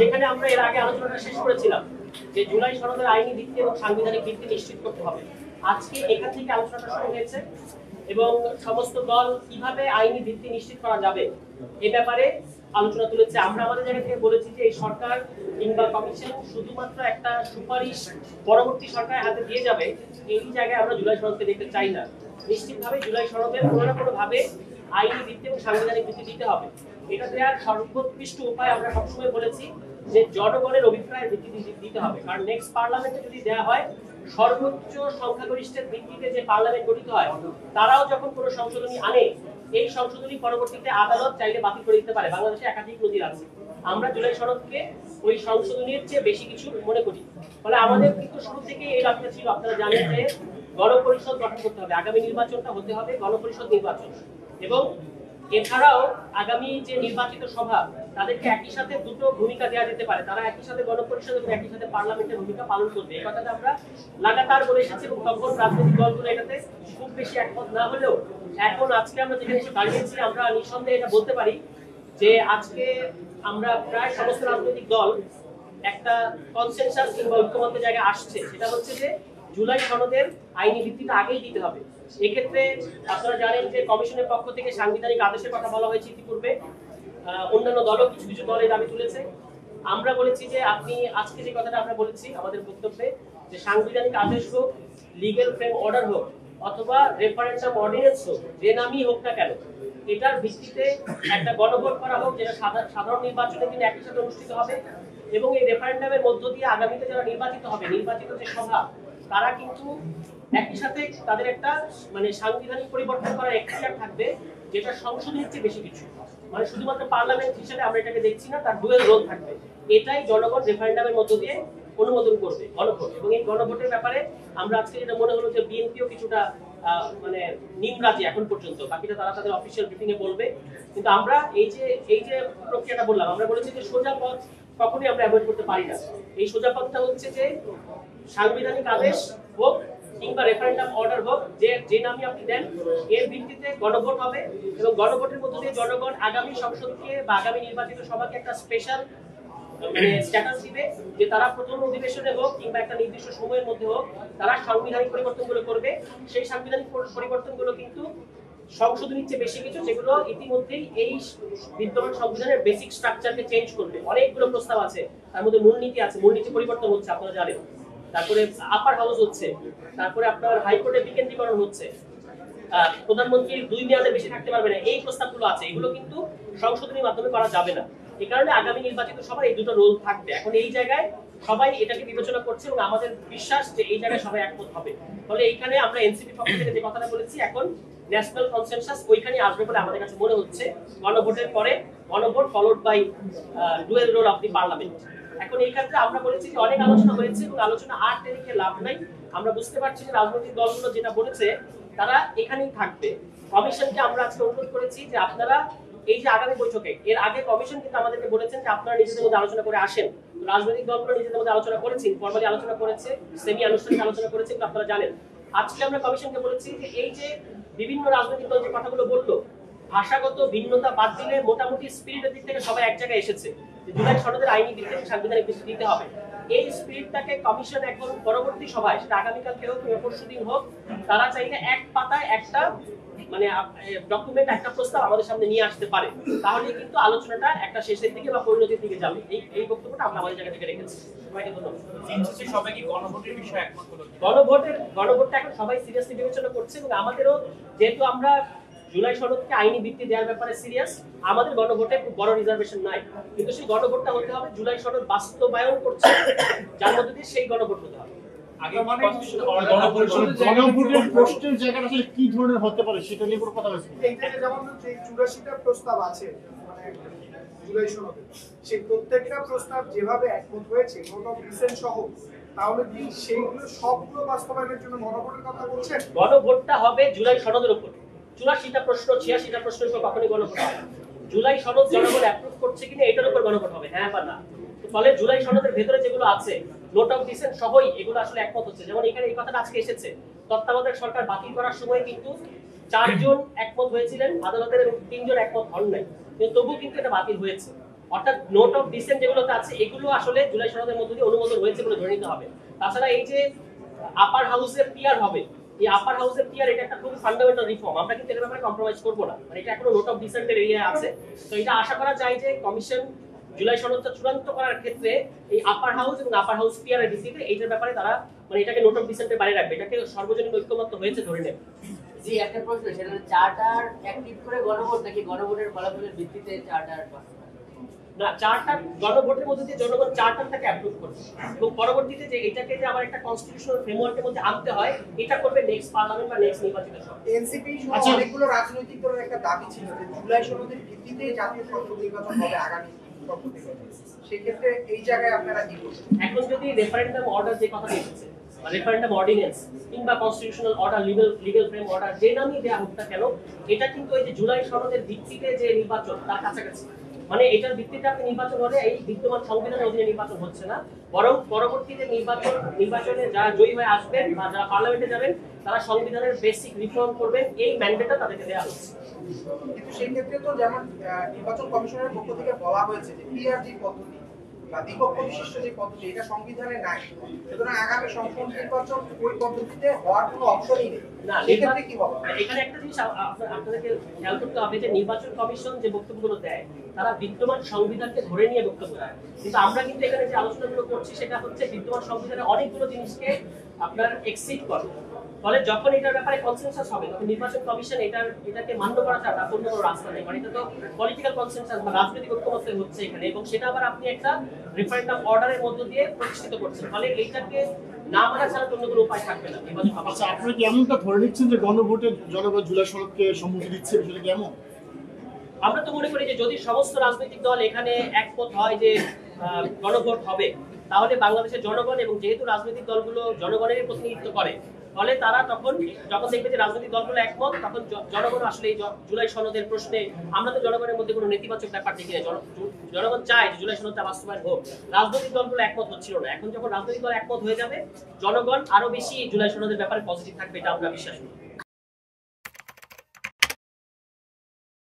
যেখানে আমরা এর আগে আলোচনাটা শেষ করেছিলাম যে জুলাই সনদের আইনি ভিত্তি এবং সাংবিধানিক ভিত্তি নিশ্চিত করতে হবে। আজকে এখান থেকে আলোচনাটা শুরু হয়েছে এবং সমস্ত দল কিভাবে আইনি ভিত্তি নিশ্চিত করা যাবে এ ব্যাপারে আলোচনা তুলেছে। আমরা আমাদের জায়গা থেকে বলেছি যে এই সরকার কিংবা কমিশন শুধুমাত্র একটা সুপারিশ পরবর্তী সরকারের হাতে দিয়ে যাবে, এই জায়গায় আমরা জুলাই সনদকে দেখতে চাই না। নিশ্চিতভাবে জুলাই সনদের কোনো না কোনো ভাবে আইনি ভিত্তি এবং সাংবিধানিক ভিত্তি দিতে হবে। এটা দেওয়ার সর্বোৎকৃষ্ট উপায় আমরা সবসময় বলেছি যে জনগণের অভিপ্রায়ের ভিত্তি দিতে হবে, কারণ নেক্সট পার্লামেন্টে যদি দেওয়া হয় সর্বোচ্চ সংখ্যাগরিষ্ঠের ভিত্তিতে যে পার্লামেন্ট গঠিত হয় তারাও যখন কোনো সংশোধনী আনে, এই সংশোধনী পরবর্তীতে আদালত চাইলে বাতিল করে দিতে পারে। বাংলাদেশে একাধিক নজির আছে। আমরা জুলাই সনদকে ওই সংশোধনীর চেয়ে বেশি কিছু মনে করি। ফলে আমাদের কিন্তু শুরু থেকে এই লক্ষ্য ছিল, আপনারা জানেন যে গণপরিষদ গঠন করতে হবে, আগামী নির্বাচনটা হতে হবে গণপরিষদ নির্বাচন, এবং এছাড়াও আগামী যে নির্বাচিত সভা তাদেরকে একই সাথে দুটো ভূমিকা দেওয়া যেতে পারে, তারা একই সাথে গণপরিষদ এবং একই সাথে পার্লামেন্টের ভূমিকা পালন করবে। এই কথাটা আমরা লাগাতার বলে এসেছি এবং তখন রাজনৈতিক দলগুলো এটাতে খুব বেশি একমত না হলেও এখন আজকে আমরা যেখানে এসে দাঁড়িয়েছি আমরা নিঃসন্দেহে এটা বলতে পারি যে আজকে আমরা প্রায় সমস্ত রাজনৈতিক দল একটা কনসেনসাস কিংবা ঐক্যমত্যের জায়গায় আসছে। সেটা হচ্ছে যে জুলাই সনদের আইনি ভিত্তিটা আগেই দিতে হবে। এক্ষেত্রে আপনারা জানেন যে কমিশনের পক্ষ থেকে সাংবিধানিক আদেশের কথা বলা হয়েছে ইতিপূর্বে, অন্যান্য দলও কিছু কিছু দল এই দাবি তুলেছে। আমরা বলেছি যে আপনি আজকে যে কথাটা আমরা বলেছি আমাদের বক্তব্যে যে সাংবিধানিক আদেশ হোক, লিগ্যাল ফ্রেম অর্ডার হোক অথবা রেফারেন্ডাম অর্ডিন্যান্স হোক, যে নামই হোক না কেন, এটার ভিত্তিতে একটা গণভোট করা হোক যেটা সাধারণ নির্বাচনের দিন একই সাথে অনুষ্ঠিত হবে, এবং এই রেফারেন্ডামের মধ্য দিয়ে আগামীতে যারা নির্বাচিত হবে, নির্বাচিত যে সভা, তারা কিন্তু একই সাথে তাদের একটা মানে সাংবিধানিক পরিবর্তন করার এখতিয়ার থাকবে, যেটা সংসদের চেয়ে বেশি কিছু। মানে শুধুমাত্র পার্লামেন্ট হিসেবে আমরা এটাকে দেখছি না, তার ডুয়েল রোল থাকবে। এটাই জনগণ রেফারেন্ডামের মধ্য দিয়ে অনুমোদন করবে, গণভোট। এবং এই গণভোটের ব্যাপারে আমরা আজকে যেটা মনে হলো যে বিএনপিও কিছুটা মানে নিমরাজি এখন পর্যন্ত, বাকিটা তারা তাদের অফিসিয়াল ব্রিফিং এ বলবে। কিন্তু আমরা এই যে প্রক্রিয়াটা বললাম, আমরা বলেছি যে সোজা পথ কখনোই আমরা অ্যাভয়েড করতে পারি না। এই সোজা পথটা হচ্ছে যে সাংবিধানিক আদেশ হোক কিংবা রেফারেন্ডাম অর্ডার হোক, যে নামই আপনি দেন, এর ভিত্তিতে গণভোট হবে এবং গণভোটের মধ্য দিয়ে জনগণ আগামী সংসদকে বা আগামী নির্বাচিত সভাকে একটা স্পেশাল মানে স্ট্যাটাস দিবে যে তারা প্রথম অধিবেশনে হোক কিংবা একটা নির্দিষ্ট সময়ের মধ্যে হোক তারা সাংবিধানিক পরিবর্তনগুলো করবে। সেই সাংবিধানিক পরিবর্তনগুলো কিন্তু সংশোধনীর চেয়ে বেশি কিছু, যেগুলো ইতিমধ্যেই এই বিদ্যমান সংবিধানের বেসিক স্ট্রাকচারকে চেঞ্জ করবে। অনেকগুলো প্রস্তাব আছে, তার মধ্যে মূলনীতি আছে, মূলনীতি পরিবর্তন হচ্ছে আপনারা জানেন, তারপরে আপার হাউস হচ্ছে, তারপরে আপনার হাইকোর্টের বিকেন্দ্রীকরণ হচ্ছে, প্রধানমন্ত্রী 2 মেয়াদে বেশি থাকতে পারবে না, এই প্রস্তাবগুলো আছে। এগুলো কিন্তু সংশোধনীর মাধ্যমে করা যাবে না। এই কারণে আগামী নির্বাচিত সবার এই দুটো রোল থাকবে। এখন এই জায়গায় সবাই এটাকে বিবেচনা করছে এবং আমাদের বিশ্বাস যে এই জায়গায় সবাই একমত হবে। ফলে এইখানে আমরা এনসিপি পক্ষ থেকে যে কথাটা বলেছি, এখন ন্যাশনাল কনসেনসাস ওইখানে আসবে বলে আমাদের কাছে মনে হচ্ছে। গণভোটের পরে গণভোট followed by dual role of the parliament. এখন এই ক্ষেত্রে আমরা বলেছি যে অনেক আলোচনা হয়েছে এবং আলোচনা আর টেনে লাভ নাই। আমরা বুঝতে পারছি যে রাজনৈতিক দলগুলো যেটা বলেছে তারা এখানেই থাকবে। কমিশনকে আমরা আজকে অনুরোধ করেছি যে আপনারা এই যে আগামী বৈঠকে, এর আগে কমিশন কিন্তু আমাদেরকে বলেছেন যে আপনারা নিজেদের মধ্যে আলোচনা করে আসেন। রাজনৈতিক দলগুলো নিজেদের মধ্যে আলোচনা করেছে, ফরমালি আলোচনা করেছে, সেমি আনুষ্ঠানিক আলোচনা করেছে, কিন্তু আপনারা জানেন। আজকে আমরা কমিশনকে বলেছি যে এই যে বিভিন্ন রাজনৈতিক দল যে কথাগুলো বললো, ভাষাগত ভিন্নতা বাদ দিলে মোটামুটি স্পিরিটের দিক থেকে সবাই এক জায়গায় এসেছে যে জুলাই সনদের আইনি ভিত্তি সাংবিধানিক ভিত্তি দিতে হবে। এই স্পিরিটটাকে কমিশন এখন পরবর্তী সভায়, সেটা আগামীকালকে হোক কিংবা পরশুদিন হোক, তারা চাইলে এক পাতায় একটা মানে ডকুমেন্ট, একটা প্রস্তাব আমাদের সামনে নিয়ে আসতে পারে। তাহলে কিন্তু আলোচনাটা একটা শেষের দিকে বা পরিণতির দিকে যাবে। এই বক্তব্যটা আমরা আমাদের জায়গা থেকে রেখেছি। সবাইকে ধন্যবাদ। সবাই কি গণভোটের বিষয়ে একমত হলো? গণভোটটা এখন সবাই সিরিয়াসলি বিবেচনা করছে এবং আমাদেরও, যেহেতু আমরা জুলাই সনদকে আইনি ভিত্তি দেওয়ার ব্যাপারে সিরিয়াস, আমাদের গণভোটে খুব বড় রিজার্ভেশন নাই, কিন্তু সেই গণভোটটা হতে হবে জুলাই সনদ বাস্তবায়ন করছে, যার মধ্যে দিয়ে সেই গণভোট হতে হবে। গণভোটের প্রশ্নের জায়গাটা আসলে কি ধরনের হতে পারে সেটা নিয়ে কোনো কথা হয়েছে? এই যে যেমন যে 84টা প্রস্তাব আছে মানে জুলাই সনদে, সেই প্রত্যেকটা প্রস্তাব যেভাবে একমত হয়েছে নোট অফ ডিসেন্ট সহ, তাহলে কি সেইগুলো সবগুলো বাস্তবায়নের জন্য গণভোটের কথা বলছেন? গণভোটটা হবে জুলাই সনদের উপর। 84টা প্রশ্ন 86টা প্রশ্নের উপর কখনোই গণভোট হবে না। জুলাই সনদ জনগণ অ্যাপ্রুভ করছে কিনা এটার উপর গণভোট হবে, হ্যাঁ বা না। ফলে জুলাই সনদের ভেতরে যেগুলো আছে নোট অফ ডিসেন্ট সহই এগুলো আসলে একমত হচ্ছে। যেমন এখানে এই কথাটা আজকে এসেছে, তত্ত্বাবধায়ক সরকার বাতিল করার সময় কিন্তু 4 জন একমত হয়েছিলেন আদালতের এবং 3 জন একমত হন নাই, কিন্তু তবুও কিন্তু এটা বাতিল হয়েছে। অর্থাৎ নোট অফ ডিসেন্ট যেগুলোতে আছে এগুলো আসলে জুলাই সনদের মধ্য দিয়ে অনুমোদন হয়েছে বলে ধরে নিতে হবে। তাছাড়া এই যে আপার হাউসের পিয়ার হবে, এই আপার হাউসের পিয়ার এটা একটা খুব ফান্ডামেন্টাল রিফর্ম, আমরা কিন্তু এর ব্যাপারে কম্প্রোমাইজ করবো না, মানে এটা এখনো নোট অফ ডিসেন্টের এরিয়া আছে। তো এটা আশা করা যায় যে কমিশন জুলাই সনদটা চূড়ান্ত করার ক্ষেত্রে এই আপার হাউস এবং আপার হাউস পিয়ারের ভিত্তিতে এইটার ব্যাপারে তারা মানে এটাকে নোট অফ ডিসেন্টের বাইরে রাখবে, এটাকে সর্বজনীন ঐক্যমত্য হয়েছে ধরে নেবে। জি, একটা প্রশ্ন, সেটা হলো চার্টার অ্যাক্টিভ করে গণভোট নাকি গণভোটের ফলাফলের ভিত্তিতে চার্টার পাস? না, চার্টার গণভোটের মধ্যে দিয়ে জনগণ চার্টারটাকে অ্যাপ্রুভ করবে এবং পরবর্তীতে যে এটাকে যে আবার একটা কনস্টিটিউশনাল ফ্রেমওয়ার্কের মধ্যে আনতে হয় এটা করবে নেক্সট পার্লামেন্ট বা নেক্সট নির্বাচিত সরকার। এনসিপি সহ আচ্ছা। অনেকগুলো রাজনৈতিক দলের একটা দাবি ছিল যে জুলাই সনদের ভিত্তিতে জাতীয় সংসদ নির্বাচন হবে আগামী সংসদ নির্বাচন। সেক্ষেত্রে এই জায়গায় আপনারা কি বলছেন? এখন যদি রেফারেন্ডাম অর্ডার যে কথা এসেছে বা রেফারেন্ডাম অর্ডিন্যান্স কিংবা constitutional order legal frame order যে নামই দেওয়া হোক না কেন, এটা কিন্তু ওই যে জুলাই সনদের ভিত্তিতে যে নির্বাচন তার কাছাকাছি, মানে এটার ভিত্তিতে আপনি নির্বাচন হলে এই বিদ্যমান সংবিধানের অধীনে নির্বাচন হচ্ছে না, বরং পরবর্তীতে নির্বাচনে যারা জয়ী হয়ে আসবেন বা যারা পার্লামেন্টে যাবেন তারা সংবিধানের বেসিক রিফর্ম করবেন, এই ম্যান্ডেটটা তাদেরকে দেওয়া হচ্ছে। কিন্তু সেই ক্ষেত্রে তো যেমন নির্বাচন কমিশনের পক্ষ থেকে বলা হয়েছে যে পিআরজি পদ্ধতি বা দ্বিপক্ষ বিশিষ্ট যে পদ্ধতি এটা সংবিধানে নাই, সুতরাং আগামী সংসদ নির্বাচন ওই পদ্ধতিতে হওয়ার কোনো অপশনই নেই। না, সেক্ষেত্রে কি বলা? এখানে একটা জিনিস আপনাদেরকে খেয়াল করতে হবে যে নির্বাচন কমিশন যে বক্তব্যগুলো দেয় তারা বিদ্যমান সংবিধানকে ধরে নিয়ে বক্তব্য দেয়, কিন্তু আমরা কিন্তু এখানে যে আলোচনাগুলো করছি সেটা হচ্ছে বিদ্যমান সংবিধানের অনেকগুলো জিনিসকে আপনার এক্সিড করে, ফলে যখন এটার ব্যাপারে কনসেনসাস হবে তখন নির্বাচন কমিশন এটাকে মান্য করা ছাড়া অন্য কোনো রাস্তা নেই, মানে এটা তো পলিটিক্যাল কনসেনসাস বা রাজনৈতিক ঐক্যমত্য হচ্ছে এখানে, এবং সেটা আবার আপনি একটা রেফারেন্ডাম অর্ডারের মধ্য দিয়ে প্রতিষ্ঠিত করছেন, ফলে এইটাকে না মানা ছাড়া অন্য কোনো উপায় থাকবে না নির্বাচন কমিশন। আচ্ছা, আপনারা কি এমনটা ধরে নিচ্ছেন যে গণভোটে জনগণ জুলাই সনদকে সম্মতি দিচ্ছে, বিষয়টা কি এমন? আমরা তো মনে করি যে যদি সমস্ত রাজনৈতিক দল এখানে একমত হয় যে গণভোট হবে, তাহলে বাংলাদেশের জনগণ, এবং যেহেতু রাজনৈতিক দলগুলো জনগণের প্রতিনিধিত্ব করে, ফলে তারা তখন যখন দেখবে যে রাজনৈতিক দলগুলো একমত, তখন জনগণ আসলে এই জুলাই সনদের প্রশ্নে, আমরা তো জনগণের মধ্যে কোনো নেতিবাচক ব্যাপার দেখি না, জনগণ চায় যে জুলাই সনদটা বাস্তবায়ন হোক, রাজনৈতিক দলগুলো একমত হচ্ছিল না, এখন যখন রাজনৈতিক দল একমত হয়ে যাবে জনগণ আরো বেশি জুলাই সনদের ব্যাপারে পজিটিভ থাকবে, এটা আমরা বিশ্বাস করি।